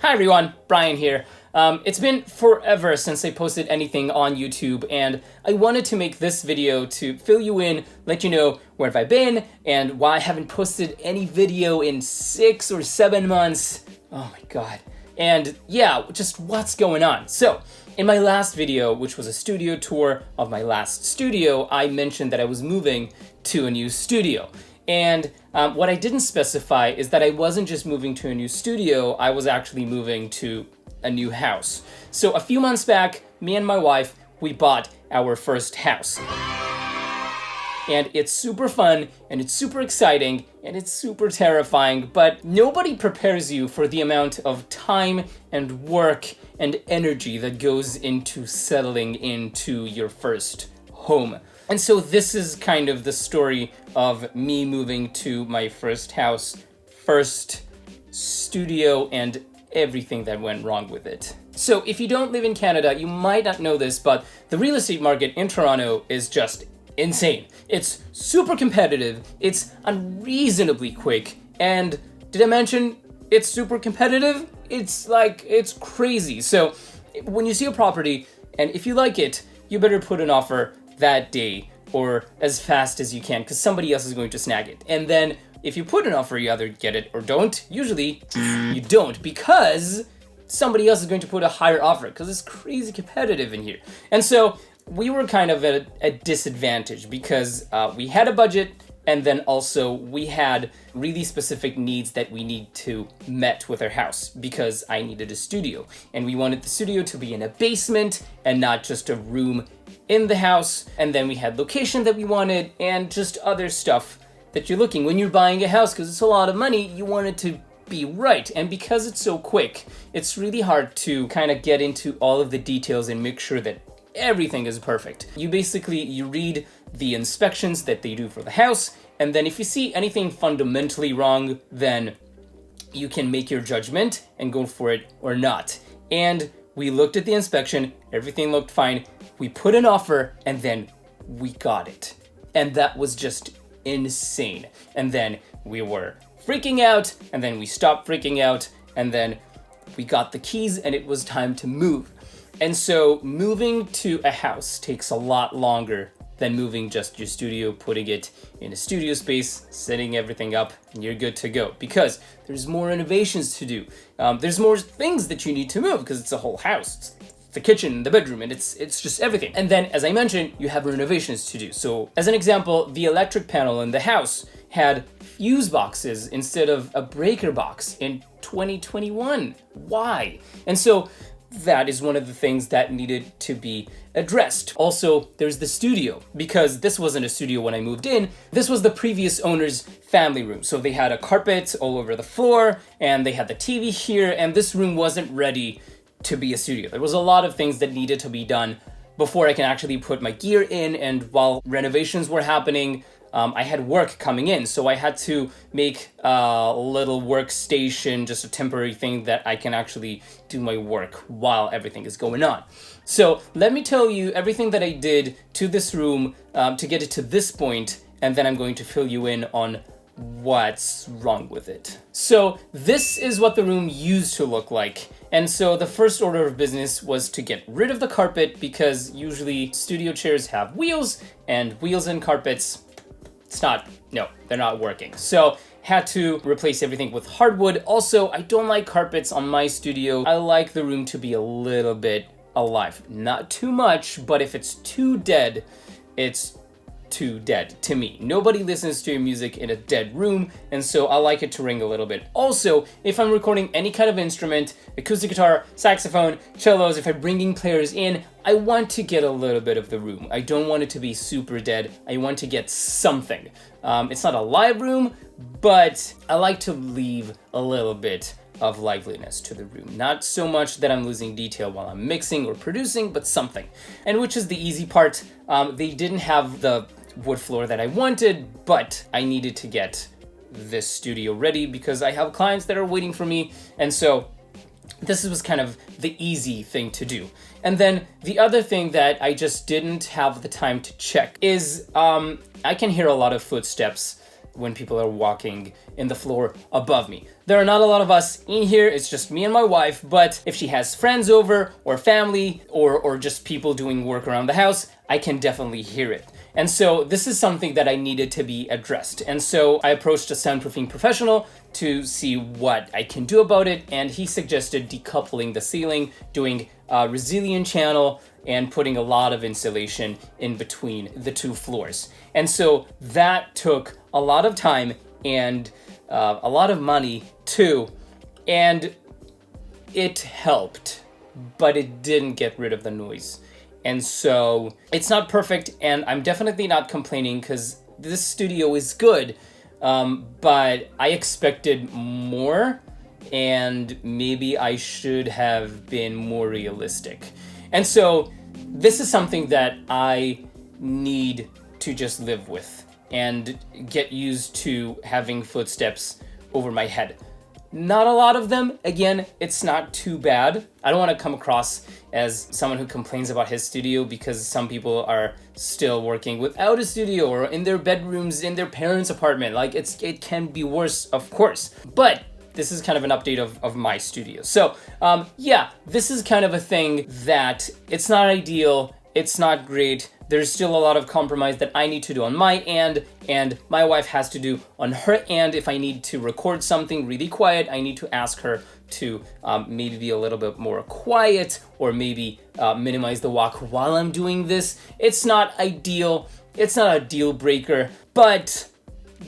Hi everyone, Brian here. It's been forever since I posted anything on YouTube, and I wanted to make this video to fill you in, let you know where have I been, and why I haven't posted any video in 6 or 7 months. Oh my god. And yeah, just what's going on. So, in my last video, which was a studio tour of my last studio, I mentioned that I was moving to a new studio. And what I didn't specify is that I wasn't just moving to a new studio, I was actually moving to a new house. So a few months back, me and my wife, we bought our first house. And it's super fun, and it's super exciting, and it's super terrifying, but nobody prepares you for the amount of time and work and energy that goes into settling into your first home. And so this is kind of the story of me moving to my first house, first studio, and everything that went wrong with it. So if you don't live in Canada, you might not know this, but the real estate market in Toronto is just insane. It's super competitive, it's unreasonably quick, and did I mention it's super competitive? It's crazy. So when you see a property, and if you like it, you better put an offer that day or as fast as you can, because somebody else is going to snag it. And then if you put an offer, you either get it or don't. Usually you don't, because somebody else is going to put a higher offer, because it's crazy competitive in here. And so we were kind of at a disadvantage because we had a budget, and then also we had really specific needs that we need to met with our house, because I needed a studio, and we wanted the studio to be in a basement and not just a room in the house. And then we had location that we wanted and just other stuff that you're looking when you're buying a house, because it's a lot of money, you want it to be right. And because it's so quick, it's really hard to kind of get into all of the details and make sure that everything is perfect. You read the inspections that they do for the house, and then if you see anything fundamentally wrong, then you can make your judgment and go for it or not. And we looked at the inspection, everything looked fine, we put an offer, and then we got it. And that was just insane. And then we were freaking out, and then we stopped freaking out, and then we got the keys, and it was time to move. And so moving to a house takes a lot longer than moving just your studio, putting it in a studio space, setting everything up, and you're good to go. Because there's more renovations to do. There's more things that you need to move, because it's a whole house. It's the kitchen, the bedroom, and it's just everything. And then, as I mentioned, you have renovations to do. So as an example, the electric panel in the house had fuse boxes instead of a breaker box in 2021. Why? And so that is one of the things that needed to be addressed. Also, there's the studio, because this wasn't a studio when I moved in. This was the previous owner's family room. So they had a carpet all over the floor, and they had the TV here, and this room wasn't ready to be a studio. There was a lot of things that needed to be done before I can actually put my gear in, and while renovations were happening, I had work coming in, so I had to make a little workstation, just a temporary thing that I can actually do my work while everything is going on. So let me tell you everything that I did to this room to get it to this point, and then I'm going to fill you in on what's wrong with it. So this is what the room used to look like. And so the first order of business was to get rid of the carpet, because usually studio chairs have wheels, and wheels and carpets, they're not working. So had to replace everything with hardwood. Also, I don't like carpets on my studio. I like the room to be a little bit alive. Not too much, but if it's too dead, it's too dead to me. Nobody listens to your music in a dead room, and so I like it to ring a little bit. Also, if I'm recording any kind of instrument, acoustic guitar, saxophone, cellos, if I'm bringing players in, I want to get a little bit of the room. I don't want it to be super dead. I want to get something. It's not a live room, but I like to leave a little bit of liveliness to the room. Not so much that I'm losing detail while I'm mixing or producing, but something. And which is the easy part. They didn't have the wood floor that I wanted, but I needed to get this studio ready because I have clients that are waiting for me, and so this was kind of the easy thing to do. And then the other thing that I just didn't have the time to check is I can hear a lot of footsteps when people are walking in the floor above me. There are not a lot of us in here, it's just me and my wife, but if she has friends over or family or just people doing work around the house, I can definitely hear it. And so this is something that I needed to be addressed. And so I approached a soundproofing professional to see what I can do about it, and he suggested decoupling the ceiling, doing a resilient channel, and putting a lot of insulation in between the two floors. And so that took a lot of time and a lot of money too, and it helped, but it didn't get rid of the noise. And so it's not perfect, and I'm definitely not complaining because this studio is good, but I expected more, and maybe I should have been more realistic. And so this is something that I need to just live with and get used to having footsteps over my head. Not a lot of them. Again, it's not too bad. I don't want to come across as someone who complains about his studio, because some people are still working without a studio or in their bedrooms in their parents' apartment. Like it can be worse, of course. But this is kind of an update of my studio. So yeah, this is kind of a thing that it's not ideal. It's not great. There's still a lot of compromise that I need to do on my end, and my wife has to do on her end. If I need to record something really quiet, I need to ask her to maybe be a little bit more quiet, or maybe minimize the walk while I'm doing this. It's not ideal. It's not a deal breaker, but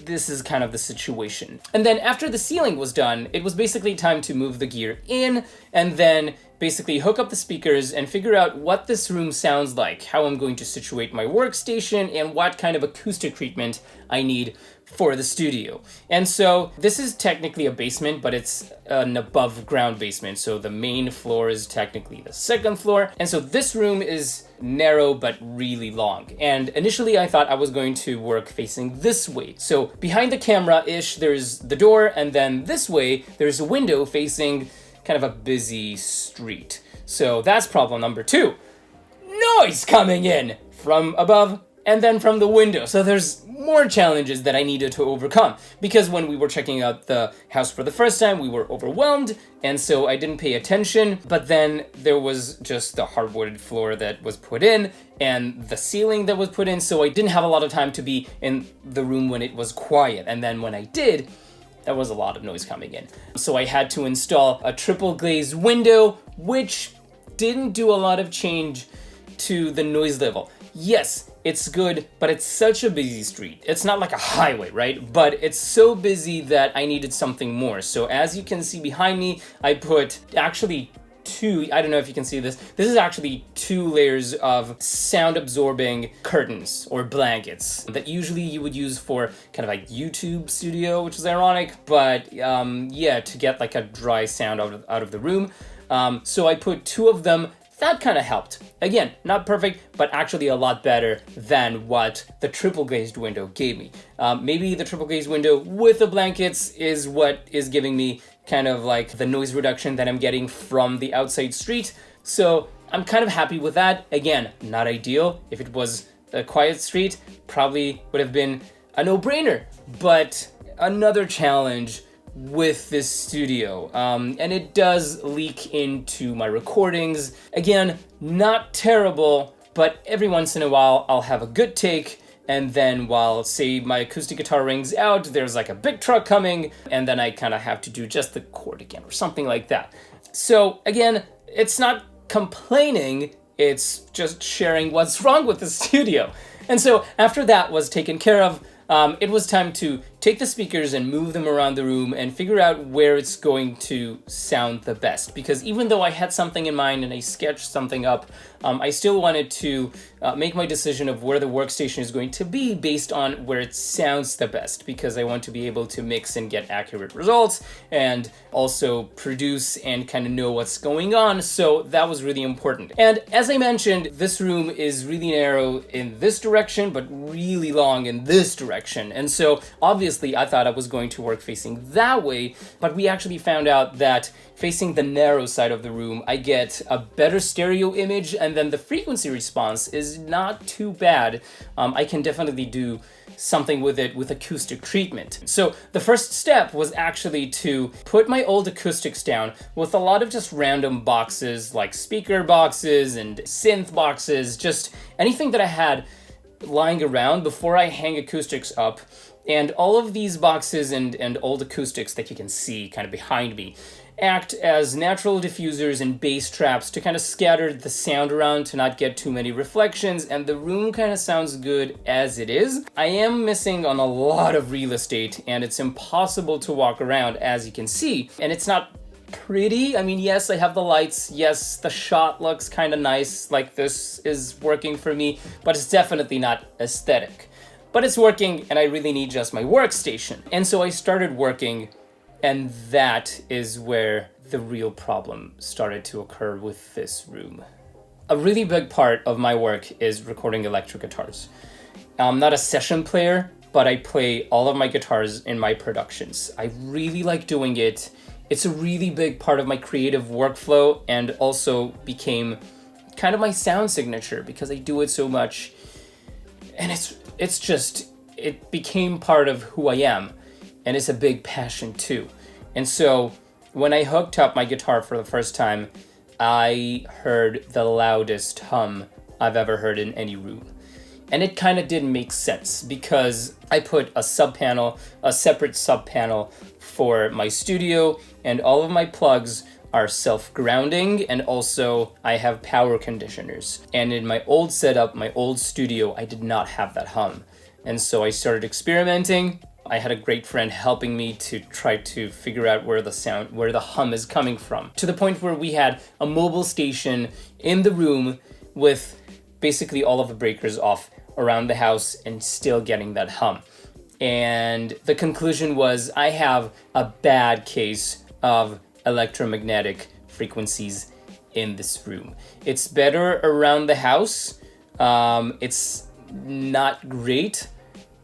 this is kind of the situation. And then after the ceiling was done, it was basically time to move the gear in and then basically hook up the speakers and figure out what this room sounds like, how I'm going to situate my workstation, and what kind of acoustic treatment I need for the studio. And so this is technically a basement, but it's an above ground basement. So the main floor is technically the second floor. And so this room is narrow but really long. And initially I thought I was going to work facing this way. So behind the camera-ish, there's the door, and then this way, there's a window facing kind of a busy street. So that's problem number 2. Noise coming in from above and then from the window. So there's more challenges that I needed to overcome, because when we were checking out the house for the first time, we were overwhelmed, and so I didn't pay attention. But then there was just the hardwood floor that was put in and the ceiling that was put in, so I didn't have a lot of time to be in the room when it was quiet. And then when I did, there was a lot of noise coming in. So I had to install a triple glazed window, which didn't do a lot of change to the noise level. Yes, it's good, but it's such a busy street. It's not like a highway, right? But it's so busy that I needed something more. So as you can see behind me, I put actually 2, I don't know if you can see this. This is actually 2 layers of sound absorbing curtains or blankets that usually you would use for kind of like YouTube studio, which is ironic, but yeah, to get like a dry sound out of the room. So I put 2 of them. That kind of helped. Again, not perfect, but actually a lot better than what the triple glazed window gave me. Maybe the triple glazed window with the blankets is what is giving me kind of like the noise reduction that I'm getting from the outside street. So I'm kind of happy with that. Again, not ideal. If it was a quiet street, probably would have been a no-brainer. But another challenge with this studio, and it does leak into my recordings. Again, not terrible, but every once in a while I'll have a good take, and then while, say, my acoustic guitar rings out, there's like a big truck coming, and then I kind of have to do just the chord again or something like that. So again, it's not complaining, it's just sharing what's wrong with the studio. And so after that was taken care of, it was time to take the speakers and move them around the room and figure out where it's going to sound the best. Because even though I had something in mind and I sketched something up, I still wanted to make my decision of where the workstation is going to be based on where it sounds the best, because I want to be able to mix and get accurate results and also produce and kind of know what's going on. So that was really important. And as I mentioned, this room is really narrow in this direction, but really long in this direction. And so obviously previously I thought I was going to work facing that way, but we actually found out that facing the narrow side of the room, I get a better stereo image, and then the frequency response is not too bad. I can definitely do something with it with acoustic treatment. So the first step was actually to put my old acoustics down with a lot of just random boxes, like speaker boxes and synth boxes, just anything that I had lying around before I hang acoustics up. And all of these boxes and old acoustics that you can see kind of behind me act as natural diffusers and bass traps to kind of scatter the sound around to not get too many reflections, and the room kind of sounds good as it is. I am missing on a lot of real estate, and it's impossible to walk around, as you can see, and it's not pretty. I mean, yes, I have the lights, yes, the shot looks kind of nice, like this is working for me, but it's definitely not aesthetic. But it's working, and I really need just my workstation. And so I started working, and that is where the real problem started to occur with this room. A really big part of my work is recording electric guitars. I'm not a session player, but I play all of my guitars in my productions. I really like doing it. It's a really big part of my creative workflow, and also became kind of my sound signature because I do it so much. And it became part of who I am. And it's a big passion too. And so when I hooked up my guitar for the first time, I heard the loudest hum I've ever heard in any room. And it kind of didn't make sense because I put a separate sub panel for my studio, and all of my plugs are self-grounding, and also I have power conditioners. And in my old setup, my old studio, I did not have that hum. And so I started experimenting. I had a great friend helping me to try to figure out where the hum is coming from, to the point where we had a mobile station in the room with basically all of the breakers off around the house and still getting that hum. And the conclusion was I have a bad case of electromagnetic frequencies in this room. It's better around the house. It's not great,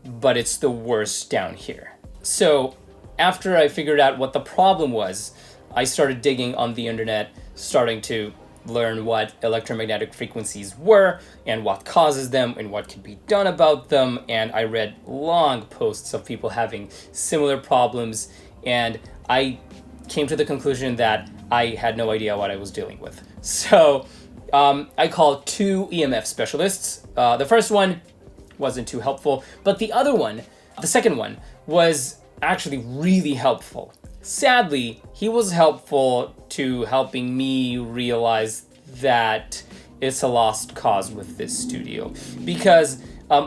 but it's the worst down here. So after I figured out what the problem was, I started digging on the internet, starting to learn what electromagnetic frequencies were and what causes them and what can be done about them. And I read long posts of people having similar problems, and I came to the conclusion that I had no idea what I was dealing with. So I called 2 EMF specialists. The first one wasn't too helpful, but the second one, was actually really helpful. Sadly, he was helpful to helping me realize that it's a lost cause with this studio, because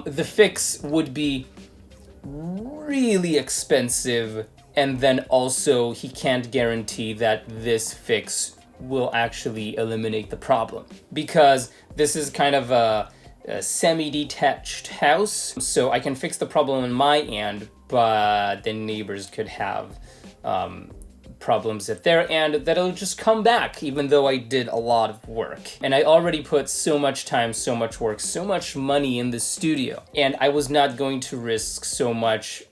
the fix would be really expensive, and then also he can't guarantee that this fix will actually eliminate the problem, because this is kind of a semi-detached house, so I can fix the problem on my end, but the neighbors could have problems at their end that'll just come back, even though I did a lot of work. And I already put so much time, so much work, so much money in the studio, and I was not going to risk so much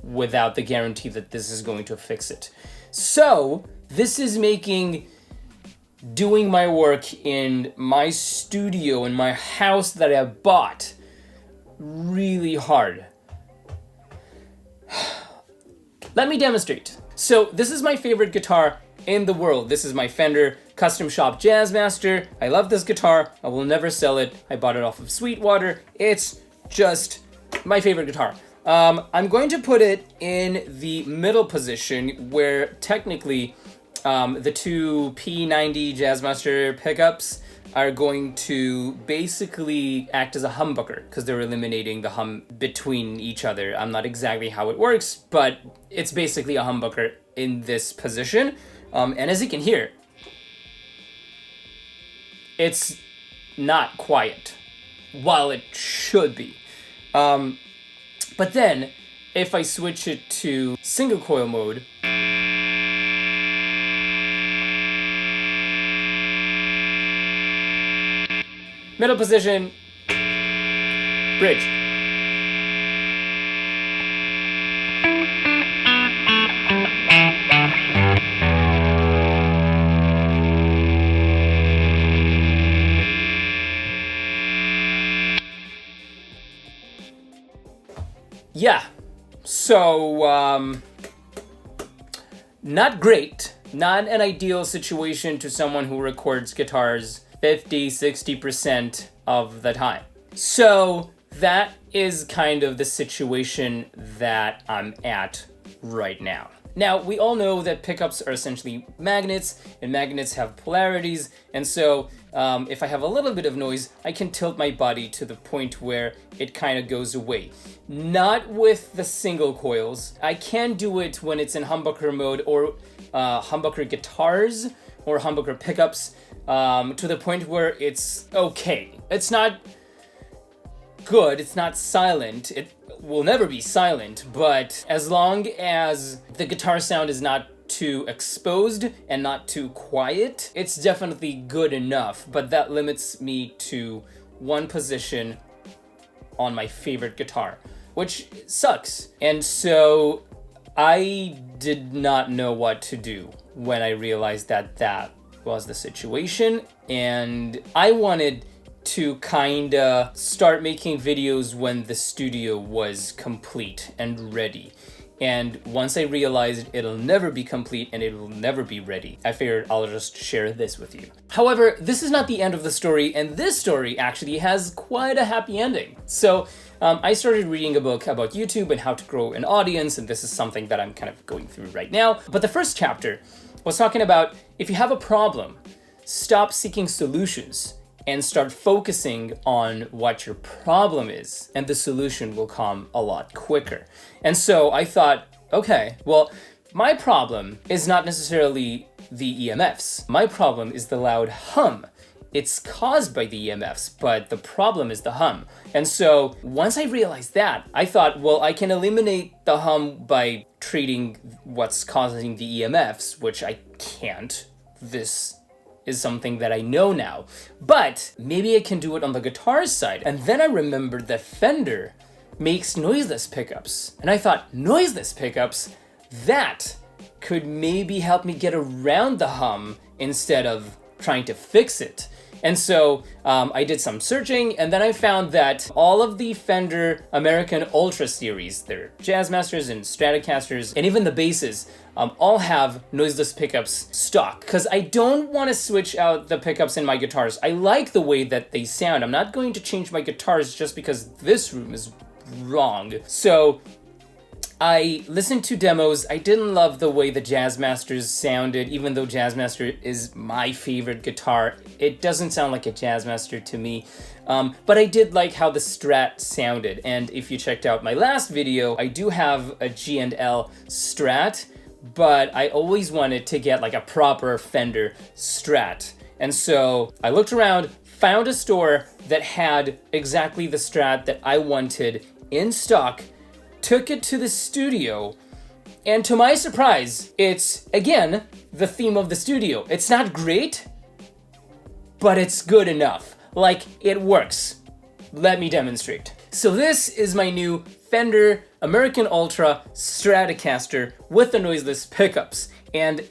without the guarantee that this is going to fix it. So this is making doing my work in my studio, in my house that I bought, really hard. Let me demonstrate. So this is my favorite guitar in the world. This is my Fender Custom Shop Jazzmaster. I love this guitar. I will never sell it. I bought it off of Sweetwater. It's just my favorite guitar. I'm going to put it in the middle position where technically the 2 P90 Jazzmaster pickups are going to basically act as a humbucker because they're eliminating the hum between each other. I'm not exactly how it works, but it's basically a humbucker in this position. And as you can hear, it's not quiet, while it should be. But then, if I switch it to single coil mode, middle position, bridge. yeah, so not great, not an ideal situation to someone who records guitars 50-60% of the time. So that is kind of the situation that I'm at right now. Now, we all know that pickups are essentially magnets, and magnets have polarities, and so if I have a little bit of noise, I can tilt my body to the point where it kind of goes away. Not with the single coils. I can do it when it's in humbucker mode, or humbucker guitars, or humbucker pickups, to the point where it's okay. It's not good, it's not silent, it will never be silent, but as long as the guitar sound is not too exposed and not too quiet, it's definitely good enough, but that limits me to one position on my favorite guitar, which sucks. And so I did not know what to do when I realized that that was the situation, and I wanted to kinda start making videos when the studio was complete and ready. And once I realized it'll never be complete and it will never be ready, I figured I'll just share this with you. However, this is not the end of the story, and this story actually has quite a happy ending. So I started reading a book about YouTube and how to grow an audience, and this is something that I'm kind of going through right now. But the first chapter was talking about, if you have a problem, stop seeking solutions and start focusing on what your problem is, and the solution will come a lot quicker. And so I thought, okay, well, my problem is not necessarily the EMFs. My problem is the loud hum. It's caused by the EMFs, but the problem is the hum. And so once I realized that, I thought, well, I can eliminate the hum by treating what's causing the EMFs, which I can't. This is something that I know now, but maybe I can do it on the guitar side. And then I remembered that Fender makes noiseless pickups, and I thought, noiseless pickups, that could maybe help me get around the hum instead of trying to fix it. And so I did some searching, and then I found that all of the Fender American Ultra series, their Jazzmasters and Stratocasters, and even the basses, all have noiseless pickups stock, because I don't want to switch out the pickups in my guitars. I like the way that they sound. I'm not going to change my guitars just because this room is wrong. So I listened to demos. I didn't love the way the Jazzmasters sounded, even though Jazzmaster is my favorite guitar. It doesn't sound like a Jazzmaster to me. But I did like how the Strat sounded. And if you checked out my last video, I do have a G&L Strat, but I always wanted to get like a proper Fender Strat. And so I looked around, found a store that had exactly the Strat that I wanted in stock, took it to the studio, and to my surprise, it's, again, the theme of the studio. It's not great, but it's good enough. Like, it works. Let me demonstrate. So this is my new Fender American Ultra Stratocaster with the noiseless pickups. And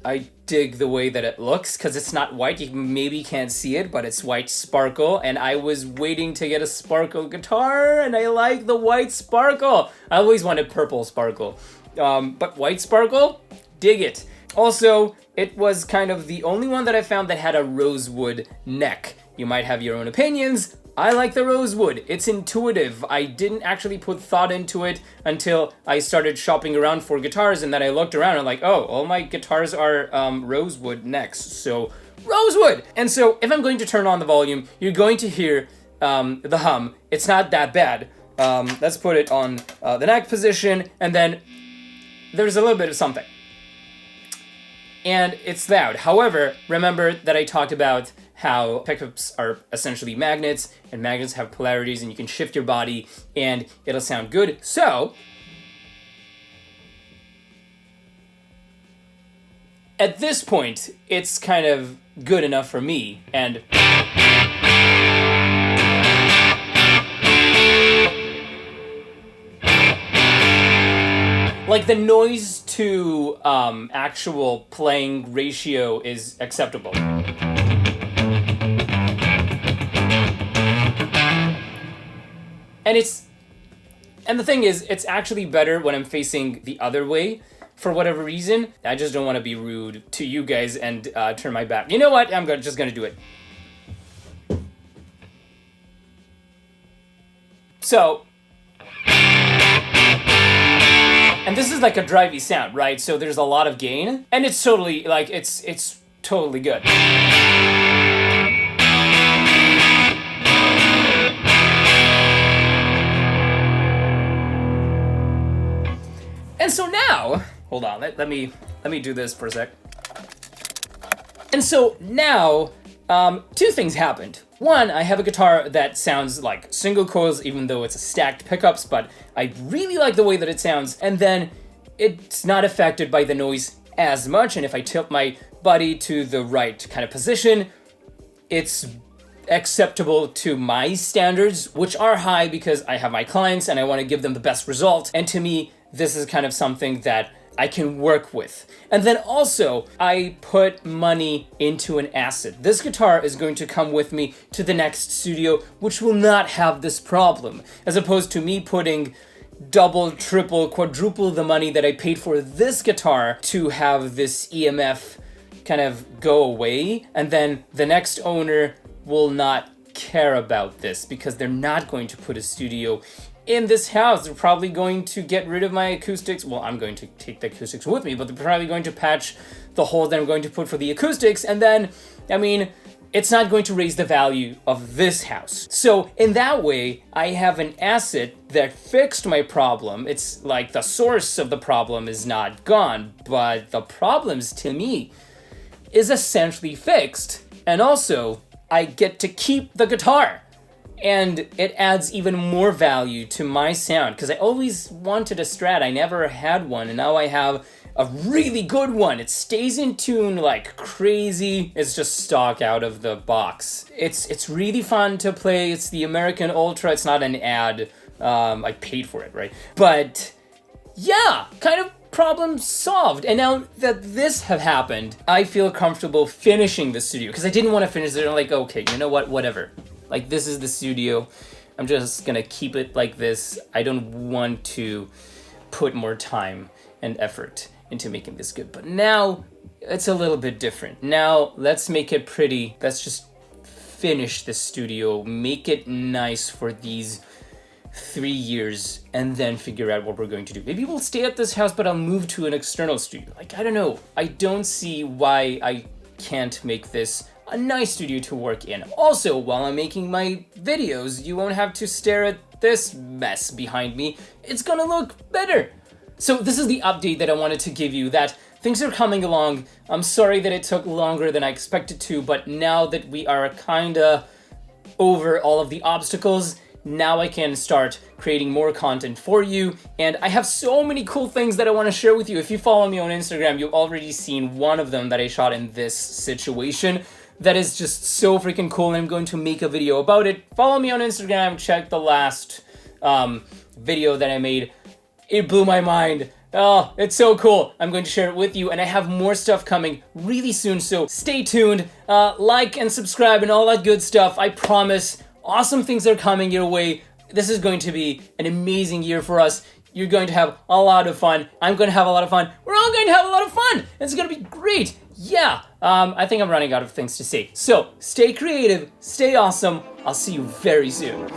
I dig the way that it looks, because it's not white. You maybe can't see it, but it's white sparkle, and I was waiting to get a sparkle guitar, and I like the white sparkle. I always wanted purple sparkle, but white sparkle, dig it. Also, it was kind of the only one that I found that had a rosewood neck. You might have your own opinions. I like the rosewood. It's intuitive. I didn't actually put thought into it until I started shopping around for guitars, and then I looked around and like, oh, all my guitars are rosewood necks, so rosewood! And so if I'm going to turn on the volume, you're going to hear the hum. It's not that bad. Let's put it on the neck position, and then there's a little bit of something. And it's loud. However, remember that I talked about how pickups are essentially magnets, and magnets have polarities, and you can shift your body and it'll sound good. So at this point, it's kind of good enough for me. And like the noise to actual playing ratio is acceptable. And the thing is, it's actually better when I'm facing the other way. For whatever reason, I just don't want to be rude to you guys and turn my back. You know what? I'm just gonna do it. So, and this is like a drivey sound, right? So there's a lot of gain, and it's totally like it's totally good. And so now, hold on, let me do this for a sec. And so now, two things happened. One, I have a guitar that sounds like single coils, even though it's a stacked pickups, but I really like the way that it sounds. And then it's not affected by the noise as much. And if I tilt my body to the right kind of position, it's acceptable to my standards, which are high because I have my clients and I want to give them the best result. And to me, this is kind of something that I can work with. And then also, I put money into an asset. This guitar is going to come with me to the next studio, which will not have this problem, as opposed to me putting double, triple, quadruple the money that I paid for this guitar to have this EMF kind of go away, and then the next owner will not care about this because they're not going to put a studio in this house. They're probably going to get rid of my acoustics. Well, I'm going to take the acoustics with me, but they're probably going to patch the hole that I'm going to put for the acoustics. And then, I mean, it's not going to raise the value of this house. So in that way, I have an asset that fixed my problem. It's like the source of the problem is not gone, but the problems to me is essentially fixed. And also, I get to keep the guitar. And it adds even more value to my sound, because I always wanted a Strat. I never had one, and now I have a really good one. It stays in tune like crazy. It's just stock out of the box. It's really fun to play. It's the American Ultra. It's not an ad. I paid for it, right? But yeah, kind of problem solved. And now that this have happened, I feel comfortable finishing the studio, because I didn't want to finish it. I'm like, okay, you know what? Whatever. Like, this is the studio. I'm just gonna keep it like this. I don't want to put more time and effort into making this good. But now it's a little bit different. Now let's make it pretty. Let's just finish the studio, make it nice for these 3 years, and then figure out what we're going to do. Maybe we'll stay at this house, but I'll move to an external studio. Like, I don't know. I don't see why I can't make this a nice studio to work in. Also, while I'm making my videos, you won't have to stare at this mess behind me. It's gonna look better. So this is the update that I wanted to give you, that things are coming along. I'm sorry that it took longer than I expected to, but now that we are kinda over all of the obstacles, now I can start creating more content for you. And I have so many cool things that I want to share with you. If you follow me on Instagram, you've already seen one of them that I shot in this situation. That is just so freaking cool, and I'm going to make a video about it. Follow me on Instagram, check the last video that I made. It blew my mind. Oh, it's so cool. I'm going to share it with you, and I have more stuff coming really soon, so stay tuned. Like and subscribe and all that good stuff. I promise, awesome things are coming your way. This is going to be an amazing year for us. You're going to have a lot of fun. I'm going to have a lot of fun. We're all going to have a lot of fun. It's going to be great. Yeah, I think I'm running out of things to say. So, stay creative, stay awesome. I'll see you very soon.